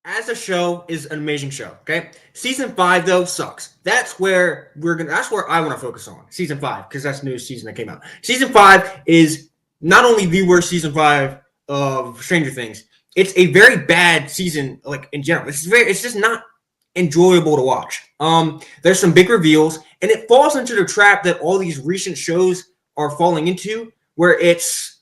as a show is an amazing show. Okay, season 5 though sucks. That's where That's where I want to focus on season 5 because that's the new season that came out. Season 5 is not only the worst season 5 of Stranger Things. It's a very bad season, like in general. It's just not enjoyable to watch. There's some big reveals, and it falls into the trap that all these recent shows are falling into, where it's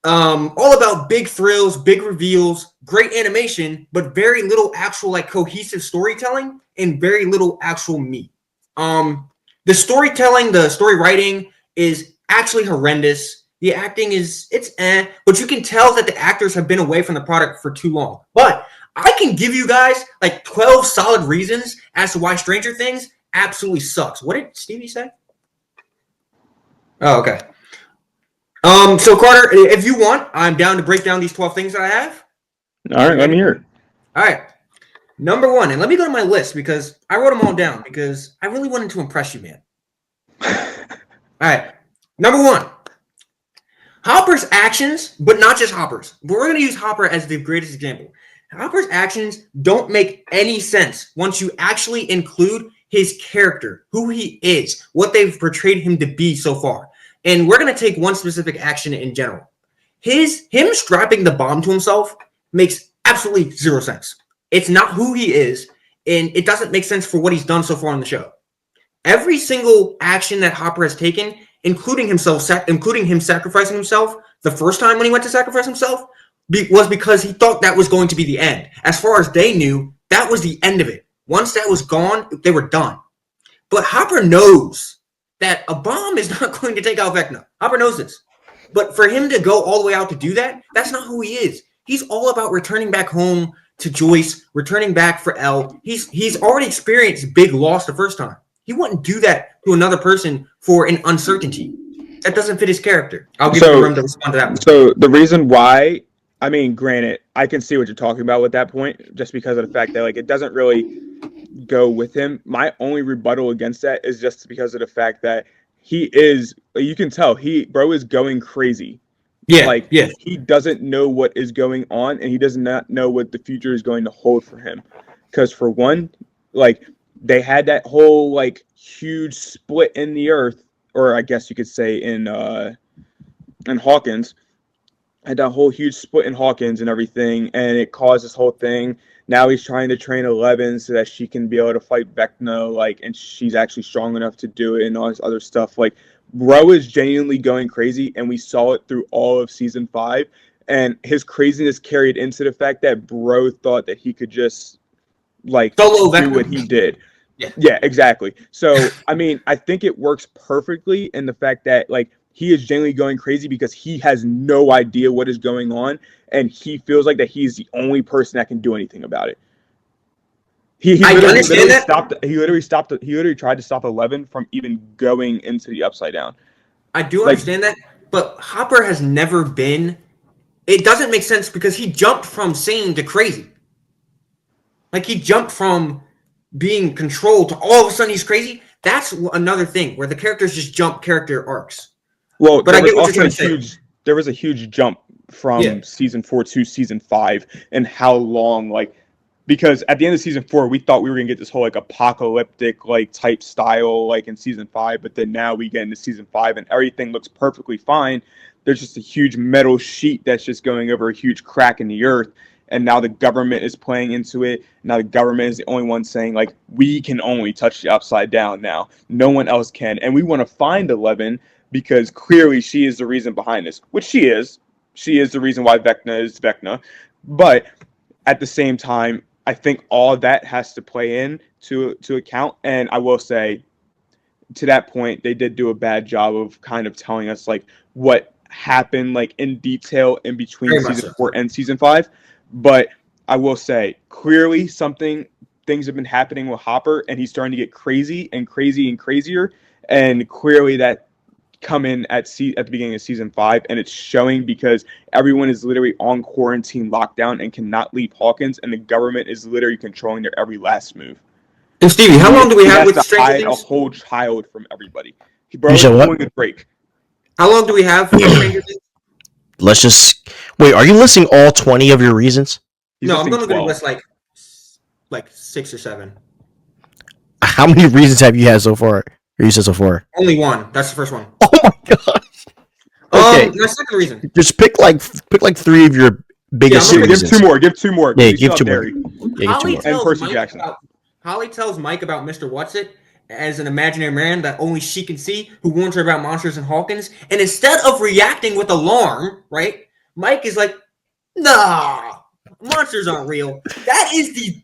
all about big thrills, big reveals, great animation, but very little actual like cohesive storytelling and very little actual meat. The storytelling, the story writing is actually horrendous. The acting it's but you can tell that the actors have been away from the product for too long. But I can give you guys like 12 solid reasons as to why Stranger Things absolutely sucks. What did Stevie say? Oh, okay. So Carter, if you want, I'm down to break down these 12 things that I have. All right, let me hear it. All right. Number 1, and let me go to my list because I wrote them all down because I really wanted to impress you, man. All right. Number 1, Hopper's actions, but not just Hopper's. But we're going to use Hopper as the greatest example. Hopper's actions don't make any sense once you actually include his character, who he is, what they've portrayed him to be so far. And we're going to take one specific action in general. Him strapping the bomb to himself makes absolutely zero sense. It's not who he is, and it doesn't make sense for what he's done so far on the show. Every single action that Hopper has taken, including him sacrificing himself the first time when he went to sacrifice himself, was because he thought that was going to be the end. As far as they knew, that was the end of it. Once that was gone, they were done. But Hopper knows that a bomb is not going to take out Vecna. Hopper knows this. But for him to go all the way out to do that, that's not who he is. He's all about returning back home to Joyce, returning back for Elle. He's already experienced big loss the first time. He wouldn't do that to another person for an uncertainty. That doesn't fit his character. I'll give you room to respond to that one. So the reason why, I mean, granted, I can see what you're talking about with that point, just because of the fact that like it doesn't really go with him. My only rebuttal against that is just because of the fact that he is, you can tell bro is going crazy. Yeah. He doesn't know what is going on, and he does not know what the future is going to hold for him. Because for one, like they had that whole like huge split in the earth, or I guess you could say in Hawkins. Had that whole huge split in Hawkins and everything, and it caused this whole thing. Now he's trying to train 11 so that she can be able to fight Vecna, like, and she's actually strong enough to do it and all this other stuff. Like, bro is genuinely going crazy, and we saw it through all of season 5. And his craziness carried into the fact that bro thought that he could just, like, do what he did. Yeah, exactly. So, I mean, I think it works perfectly in the fact that, like, he is genuinely going crazy because he has no idea what is going on, and he feels like that he's the only person that can do anything about it. He literally tried to stop 11 from even going into the Upside Down. I do understand that, but Hopper has never been. It doesn't make sense because he jumped from sane to crazy. Like he jumped from being controlled to all of a sudden he's crazy. That's another thing where the characters just jump character arcs. Well, but I get what you're trying to say. There was a huge jump from season 4 to season 5, and how long, like, because at the end of season 4, we thought we were gonna get this whole like apocalyptic like type style like in season 5, but then now we get into season 5 and everything looks perfectly fine. There's just a huge metal sheet that's just going over a huge crack in the earth, and now the government is playing into it. Now the government is the only one saying like we can only touch the Upside Down now. No one else can, and we want to find 11. Because clearly she is the reason behind this, which she is. She is the reason why Vecna is Vecna. But at the same time, I think all of that has to play in to account. And I will say, to that point, they did do a bad job of kind of telling us like what happened like in detail in between season 4 and season 5. But I will say, clearly things have been happening with Hopper, and he's starting to get crazy and crazy and crazier. And clearly that come in at the beginning of season 5, and it's showing because everyone is literally on quarantine lockdown and cannot leave Hawkins, and the government is literally controlling their every last move. And Stevie, how long do we have with Stranger Things? A whole child from everybody. Bro is doing a break. How long do we have for Stranger Things? Let's just wait. Are you listing all 20 of your reasons? He's I'm listing going to go to 12. list like 6 or 7. How many reasons have you had so far? Or you said so far? Only one. That's the first one. Oh my gosh. Okay. My second reason. Just pick like 3 of your biggest Give reasons. 2 more. Give 2 more. Yeah, give 2 more. Yeah, give 2 more. And Percy Jackson. Holly tells Mike about Mr. Whatsit as an imaginary man that only she can see, who warns her about monsters and Hawkins. And instead of reacting with alarm, right, Mike is like, nah, monsters aren't real. That is the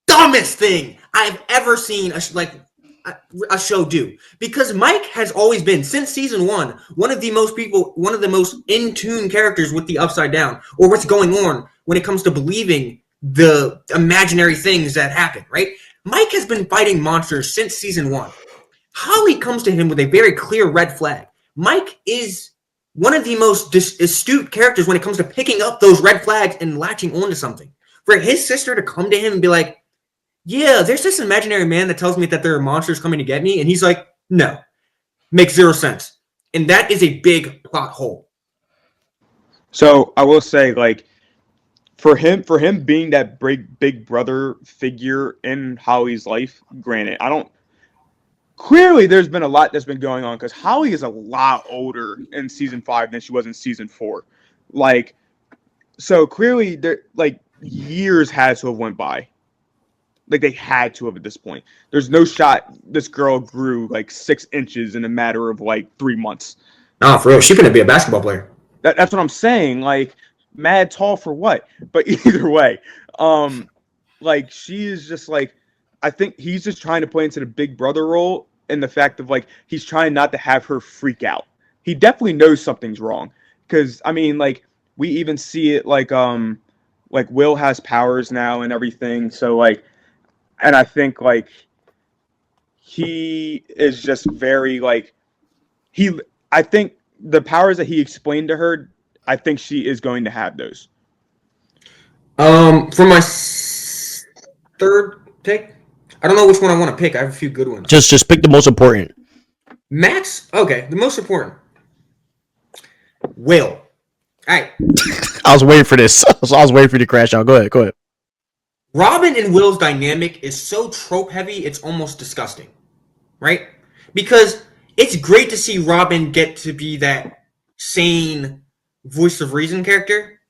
dumbest thing I've ever seen a show do. Because Mike has always been, since season 1, one of the most in tune characters with the Upside Down, or what's going on when it comes to believing the imaginary things that happen, right? Mike has been fighting monsters since season 1. Holly comes to him with a very clear red flag. Mike is one of the most astute characters when it comes to picking up those red flags and latching onto something. For his sister to come to him and be like, yeah, there's this imaginary man that tells me that there are monsters coming to get me. And he's like, no, makes 0 sense. And that is a big plot hole. So I will say, like, for him being that big brother figure in Holly's life, granted, clearly there's been a lot that's been going on because Holly is a lot older in season 5 than she was in season 4. Like, so clearly there, like, years had to have went by. Like, they had to have at this point. There's no shot this girl grew like 6 inches in a matter of like 3 months. No, for real. She couldn't be a basketball player. That's what I'm saying. Like, mad tall for what? But either way, like, she is just like, I think he's just trying to play into the big brother role, and the fact of, like, he's trying not to have her freak out. He definitely knows something's wrong. Because, I mean, like, we even see it, like Will has powers now and everything. So, like, and I think, like, he is just very, like, I think the powers that he explained to her, I think she is going to have those. For my third pick, I don't know which one I want to pick. I have a few good ones. Just pick the most important. Max, okay, the most important. Will. All right. I was waiting for this. I was waiting for you to crash out. Go ahead. Robin and Will's dynamic is so trope heavy, it's almost disgusting. Right? Because it's great to see Robin get to be that sane voice of reason character.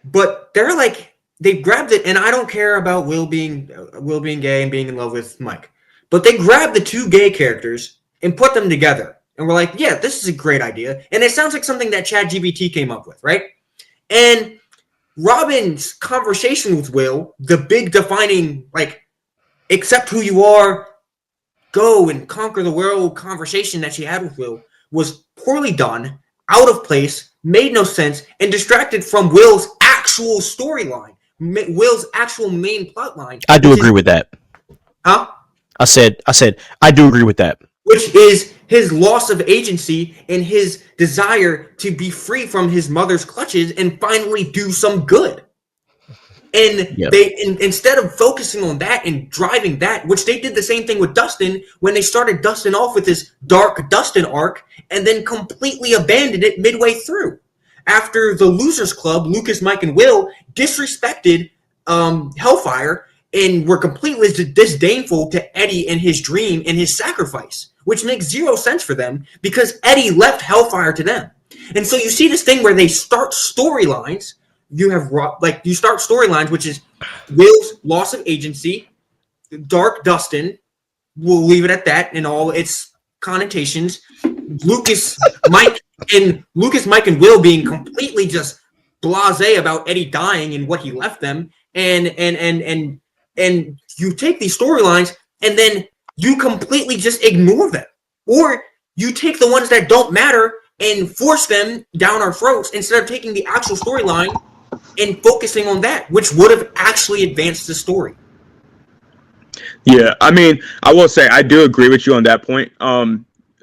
But they're like, they grabbed it, and I don't care about Will being gay and being in love with Mike. But they grabbed the 2 gay characters and put them together. And we're like, yeah, this is a great idea. And it sounds like something that ChatGPT came up with, right? And Robin's conversation with Will, the big defining, like, accept who you are, go and conquer the world conversation that she had with Will, was poorly done, out of place, made no sense, and distracted from Will's actual storyline, Will's actual main plot line. I do agree with that. Huh? I said, I do agree with that. Which is his loss of agency and his desire to be free from his mother's clutches and finally do some good. And they, instead of focusing on that and driving that, which they did the same thing with Dustin when they started Dustin off with this dark Dustin arc and then completely abandoned it midway through. After the Losers Club, Lucas, Mike, and Will disrespected Hellfire and were completely disdainful to Eddie and his dream and his sacrifice, which makes 0 sense for them because Eddie left Hellfire to them. And so you see this thing where they start storylines. You start storylines, which is Will's loss of agency, Dark Dustin, we'll leave it at that in all its connotations. Lucas, Mike, and Will being completely just blasé about Eddie dying and what he left them. And you take these storylines and then you completely just ignore them. Or you take the ones that don't matter and force them down our throats instead of taking the actual storyline and focusing on that, which would have actually advanced the story. Yeah, I mean, I will say I do agree with you on that point.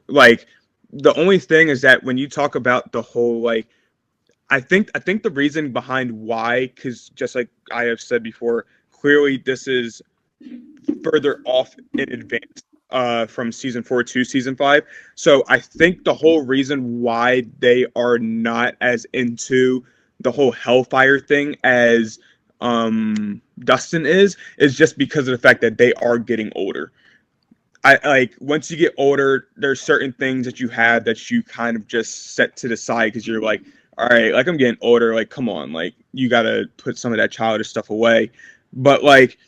Like, the only thing is that when you talk about the whole, like, I think the reason behind why, because just like I have said before, clearly this is further off in advance from season 4 to season 5. So I think the whole reason why they are not as into the whole Hellfire thing as Dustin is just because of the fact that they are getting older. I like once you get older, there's certain things that you have that you kind of just set to the side because you're like, all right, like I'm getting older, like come on, like you gotta put some of that childish stuff away. But like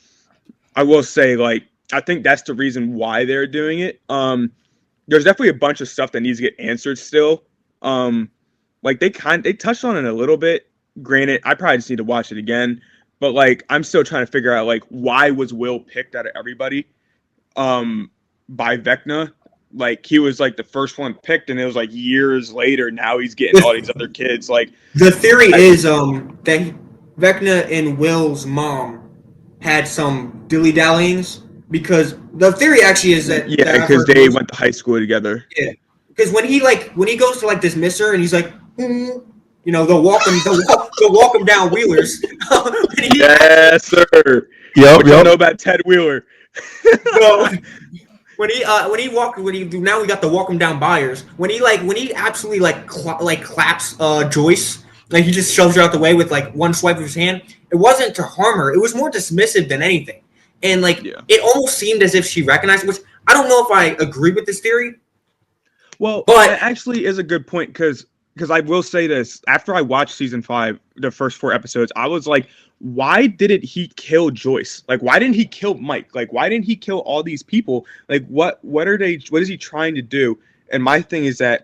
I will say, like I think that's the reason why they're doing it. There's definitely a bunch of stuff that needs to get answered still. Like they touched on it a little bit. Granted, I probably just need to watch it again. But like I'm still trying to figure out like why was Will picked out of everybody by Vecna? Like he was like the first one picked, and it was like years later. Now he's getting all these other kids. Like the theory is that Vecna and Will's mom had some dilly dallyings because the theory actually is that because they went to high school together. Yeah, because when he goes to like dismiss her and he's like, you know, they'll walk him down Wheelers. Yes, sir. Yep. Know about Ted Wheeler. So, when he now we got the walk him down Byers. When he absolutely claps Joyce, like he just shoves her out the way with like one swipe of his hand. It wasn't to harm her. It was more dismissive than anything. And it almost seemed as if she recognized it, which I don't know if I agree with this theory. Well, but it actually is a good point because I will say this. After I watched season 5, the first 4 episodes, I was like, why didn't he kill Joyce? Like, why didn't he kill Mike? Like, why didn't he kill all these people? Like, what is he trying to do? And my theory is that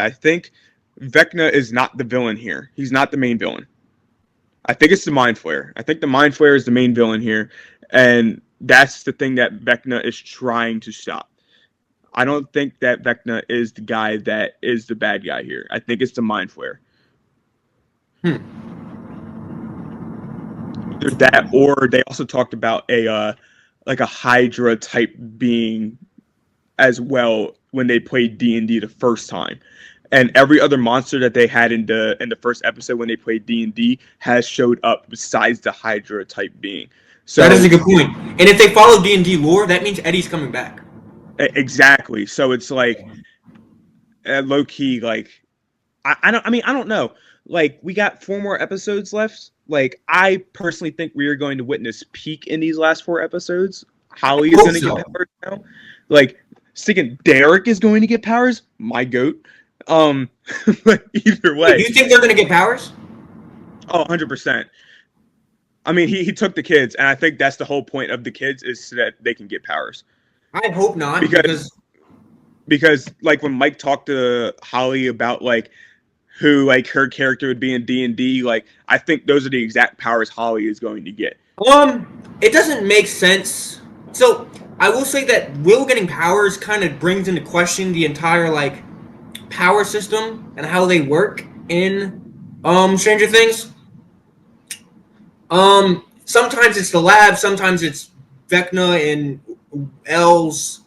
I think Vecna is not the villain here. He's not the main villain. I think it's the Mind Flayer. I think the Mind Flayer is the main villain here. And that's the thing that Vecna is trying to stop. I don't think that Vecna is the guy that is the bad guy here. I think it's the Mind Flayer. There's that, or they also talked about a Hydra type being as well when they played D&D the first time. And every other monster that they had in the first episode when they played D&D has showed up besides the Hydra type being. So that is a good point. And if they follow D&D lore, that means Eddie's coming back. Exactly. So it's like low key. Like I don't know. Like we got 4 more episodes left. Like I personally think we are going to witness peak in these last 4 episodes. Holly is going to get powers now. Like thinking Derek is going to get powers. My goat. But either way, you think they're going to get powers? Oh, 100%. I mean, he took the kids, and I think that's the whole point of the kids is so that they can get powers. I hope not, because like when Mike talked to Holly about like who like her character would be in D&D, like I think those are the exact powers Holly is going to get. It doesn't make sense. So I will say that Will getting powers kind of brings into question the entire like power system and how they work in Stranger Things. Sometimes it's the lab, sometimes it's Vecna and Elle's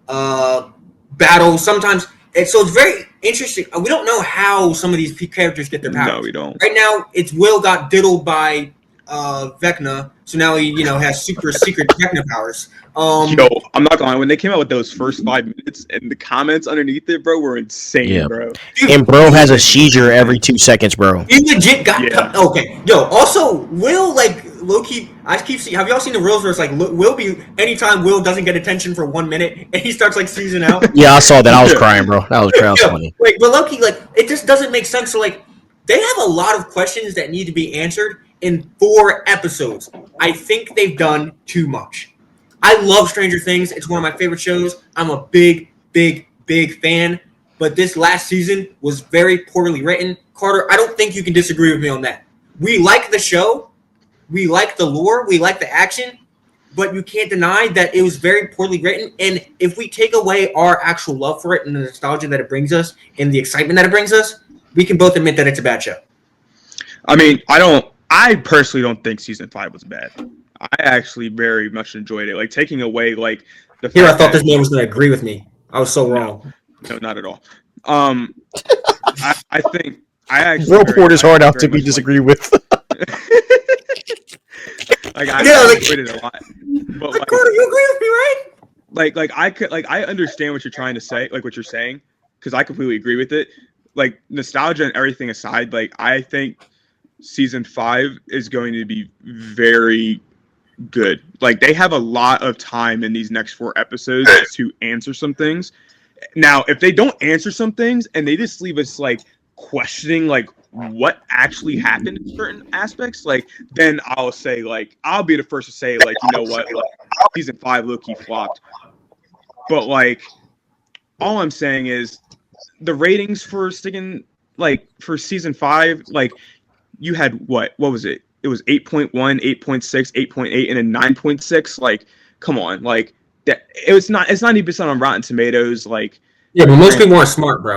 battle. Sometimes it's very interesting. We don't know how some of these characters get their powers. No, we don't. Right now, it's Will got diddled by Vecna, so now he has super secret Vecna powers. Yo, I'm not gonna lie. When they came out with those first 5 minutes and the comments underneath it, bro, were insane, bro. Dude, and bro has a seizure every 2 seconds, bro. He legit got okay. Yo, also Will like low key. I keep seeing. Have y'all seen the reels where it's like Will be anytime Will doesn't get attention for 1 minute and he starts like seizing out? Yeah, I saw that. I was crying, bro. That was funny. Like, but low key, like it just doesn't make sense. So like, they have a lot of questions that need to be answered in 4 episodes. I think they've done too much. I love Stranger Things. It's one of my favorite shows. I'm a big fan. But this last season was very poorly written. Carter, I don't think you can disagree with me on that. We like the show. We like the lore. We like the action. But you can't deny that it was very poorly written. And if we take away our actual love for it and the nostalgia that it brings us and the excitement that it brings us, we can both admit that it's a bad show. I mean, I personally don't think season 5 was bad. I actually very much enjoyed it. Like taking away like the I thought this man was going to agree with me. I was so wrong. No, not at all. I think I actually poured his heart out to be disagreed with. Like I enjoyed it a lot. But like, Carter, you agree with me, right? I understand what you're trying to say, like what you're saying, because I completely agree with it. Like nostalgia and everything aside, like I think season 5 is going to be very good. Like, they have a lot of time in these next 4 episodes to answer some things. Now, if they don't answer some things and they just leave us like questioning like what actually happened in certain aspects, like, then I'll say, like, I'll be the first to say, like, you know what, like, season 5 low-key flopped. But like, all I'm saying is the ratings for sticking, like, for season 5, like, you had what was it? It was 8.1, 8.6, 8.8, and then 9.6. Like, come on, like, that it's not even on Rotten Tomatoes. Like, yeah, but most people aren't smart, bro.